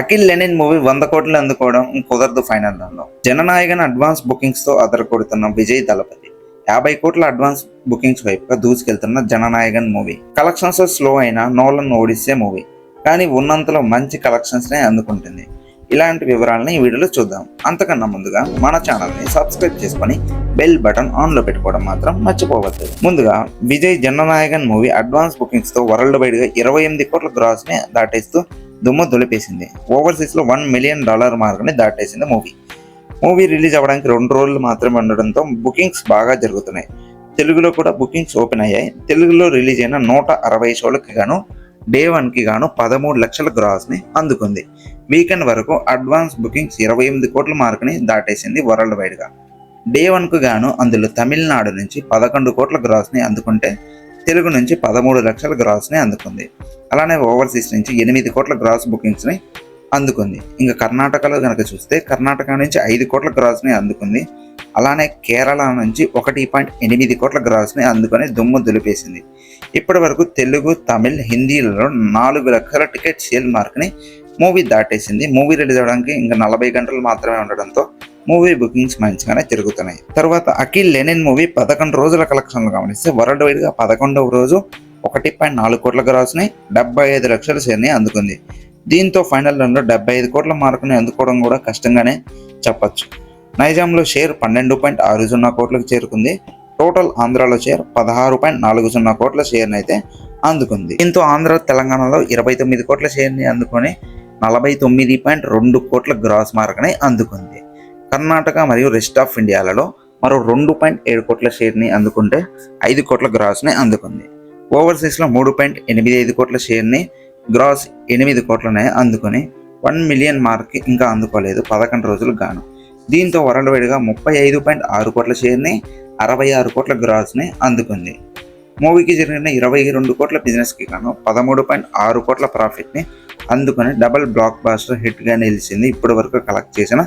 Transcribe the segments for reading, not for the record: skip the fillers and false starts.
Akhil Lenin movie 100 కోట్లు అందుకోవడం కుదరదు ఫైనల్ రన్లో. జననాయకన్ అడ్వాన్స్ బుకింగ్స్ తో అదరకొడుతున్న విజయ్ దళపతి 50 కోట్ల అడ్వాన్స్ బుకింగ్స్ వైపుగా దూసుకెళ్తున్న జననాయకన్ మూవీ కలెక్షన్స్ స్లో అయినా నోలన్ ఓడిసే మూవీ కానీ ఉన్నంతలో మంచి కలెక్షన్స్ నే అందుకుంటుంది. ఇలాంటి వివరాలని ఈ వీడియోలో చూద్దాం. అంతకన్నా ముందుగా మన ఛానల్ని సబ్స్క్రైబ్ చేసుకొని బెల్ బటన్ ఆన్లో పెట్టుకోవడం మాత్రం మర్చిపోవద్దు. ముందుగా Vijay Jana Nayagan movie advance bookings తో వరల్డ్ వైడ్ గా 28 కోట్ల గ్రాస్ ని దాటేస్తూ దుమ్ము దులిపేసింది. ఓవర్సీస్ లో $1 మిలియన్ మార్క్ ని దాటేసింది మూవీ రిలీజ్ అవ్వడానికి 2 రోజులు మాత్రమే ఉండడంతో బుకింగ్స్ బాగా జరుగుతున్నాయి. తెలుగులో కూడా బుకింగ్స్ ఓపెన్ అయ్యాయి. తెలుగులో రిలీజ్ అయిన 160 షోలకి గాను డే 1 కి గాను 13 లక్షల గ్రాస్ ని అందుకుంది. వీకెండ్ వరకు అడ్వాన్స్ బుకింగ్స్ 28 కోట్ల మార్క్ ని దాటేసింది వరల్డ్ వైడ్ గా. డే 1 కు గాను అందులో తమిళనాడు నుంచి 11 కోట్ల గ్రాస్ ని అందుకుంటే తెలుగు నుంచి 13 లక్షల గ్రాస్ ని అందుకుంది. అలానే ఓవర్సీస్ నుంచి 8 కోట్ల గ్రాస్ బుకింగ్స్ ని అందుకుంది. ఇంకా కర్ణాటకలో కనుక చూస్తే కర్ణాటక నుంచి 5 కోట్ల గ్రాస్ ని అందుకుంది. అలానే కేరళ నుంచి 1.8 కోట్ల గ్రాస్ ని అందుకొని దుమ్ము దులిపేసింది. ఇప్పటి వరకు తెలుగు, తమిళ్, హిందీలలో 4 లక్షల టికెట్ సేల్ మార్క్ ని మూవీ దాటేసింది. మూవీ రిలీజ్ అవడానికి ఇంకా 40 గంటలు మాత్రమే ఉండడంతో మూవీ బుకింగ్స్ మంచిగానే జరుగుతున్నాయి. తర్వాత అఖిల్ లెనిన్ మూవీ 11 రోజుల కలెక్షన్లు గమనిస్తే వరల్డ్ వైడ్ గా 11వ రోజు 1.4 కోట్ల గ్రాస్ ని 75 లక్షల షేర్ ని అందుకుంది. దీంతో ఫైనల్ రన్లో 75 కోట్ల మార్కుని అందుకోవడం కూడా కష్టంగానే చెప్పొచ్చు. నైజాంలో షేర్ 12.60 కోట్లకు చేరుకుంది. టోటల్ ఆంధ్రాలో షేర్ 16.40 కోట్ల షేర్ని అయితే అందుకుంది. దీంతో ఆంధ్ర, తెలంగాణలో 29 కోట్ల షేర్ని అందుకొని 49.2 కోట్ల గ్రాస్ మార్క్ని అందుకుంది. కర్ణాటక మరియు రెస్ట్ ఆఫ్ ఇండియాలలో మరో 2.7 కోట్ల షేర్ని అందుకుంటే 5 కోట్ల గ్రాస్ని అందుకుంది. ఓవర్సీస్లో 3.85 కోట్ల షేర్ని గ్రాస్ 8 కోట్లనే అందుకొని 1 మిలియన్ మార్క్ ఇంకా అందుకోలేదు 11 రోజులకు గాను. దీంతో వరల్డ్ వైడ్గా 35.6 కోట్ల షేర్ని 66 కోట్ల గ్రాస్ని అందుకుంది. మూవీకి జరిగిన 22 కోట్ల బిజినెస్కి గాను 13.6 కోట్ల ప్రాఫిట్ని అందుకొని డబుల్ బ్లాక్ బాస్టర్ హిట్గా నిలిచింది ఇప్పటి వరకు కలెక్ట్ చేసిన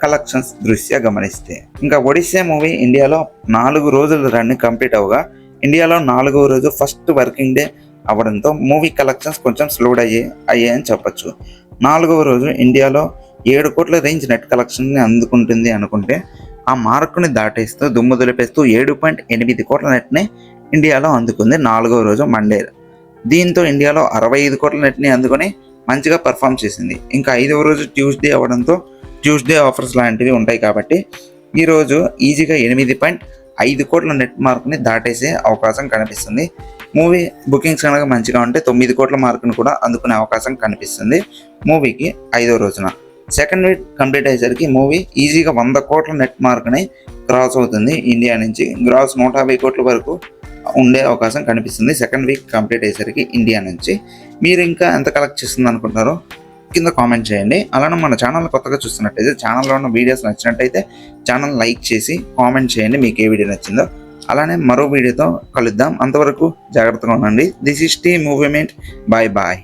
కలెక్షన్స్ దృష్ట్యా గమనిస్తే. ఇంకా ఒడిస్సా మూవీ ఇండియాలో 4 రోజుల రన్ కంప్లీట్ అవగా ఇండియాలో 4వ రోజు ఫస్ట్ వర్కింగ్ డే అవడంతో మూవీ కలెక్షన్స్ కొంచెం స్లోడ్ అయ్యాయని చెప్పొచ్చు. 4వ రోజు ఇండియాలో 7 కోట్ల రేంజ్ నెట్ కలెక్షన్ని అందుకుంటుంది అనుకుంటే ఆ మార్కుని దాటేస్తూ దుమ్ము దులిపేస్తూ 7.8 కోట్ల నెట్ని ఇండియాలో అందుకుంది 4వ రోజు మండే. దీంతో ఇండియాలో 65 కోట్ల నెట్ని అందుకొని మంచిగా పర్ఫామ్ చేసింది. ఇంకా 5వ రోజు ట్యూస్డే అవడంతో ట్యూస్డే ఆఫర్స్ లాంటివి ఉంటాయి కాబట్టి ఈరోజు ఈజీగా 8.5 కోట్ల నెట్ మార్క్ని దాటేసే అవకాశం కనిపిస్తుంది. మూవీ బుకింగ్స్ కనుక మంచిగా ఉంటే 9 కోట్ల మార్కును కూడా అందుకునే అవకాశం కనిపిస్తుంది మూవీకి 5వ రోజున. సెకండ్ వీక్ కంప్లీట్ అయ్యేసరికి మూవీ ఈజీగా 100 కోట్ల నెట్ మార్క్ని క్రాస్ అవుతుంది. ఇండియా నుంచి గ్రాస్ 150 కోట్ల వరకు ఉండే అవకాశం కనిపిస్తుంది సెకండ్ వీక్ కంప్లీట్ అయ్యేసరికి ఇండియా నుంచి. మీరు ఇంకా ఎంత కలెక్ట్ చేస్తుంది అనుకుంటారో కింద కామెంట్ చేయండి. అలానే మన ఛానల్ కొత్తగా చూస్తున్నట్టయితే ఛానల్లో ఉన్న వీడియోస్ నచ్చినట్టయితే ఛానల్ లైక్ చేసి కామెంట్ చేయండి మీకు ఏ వీడియో నచ్చిందో. అలానే మరో వీడియోతో కలుద్దాం. అంతవరకు జాగ్రత్తగా ఉండండి. This is T movement. Bye bye.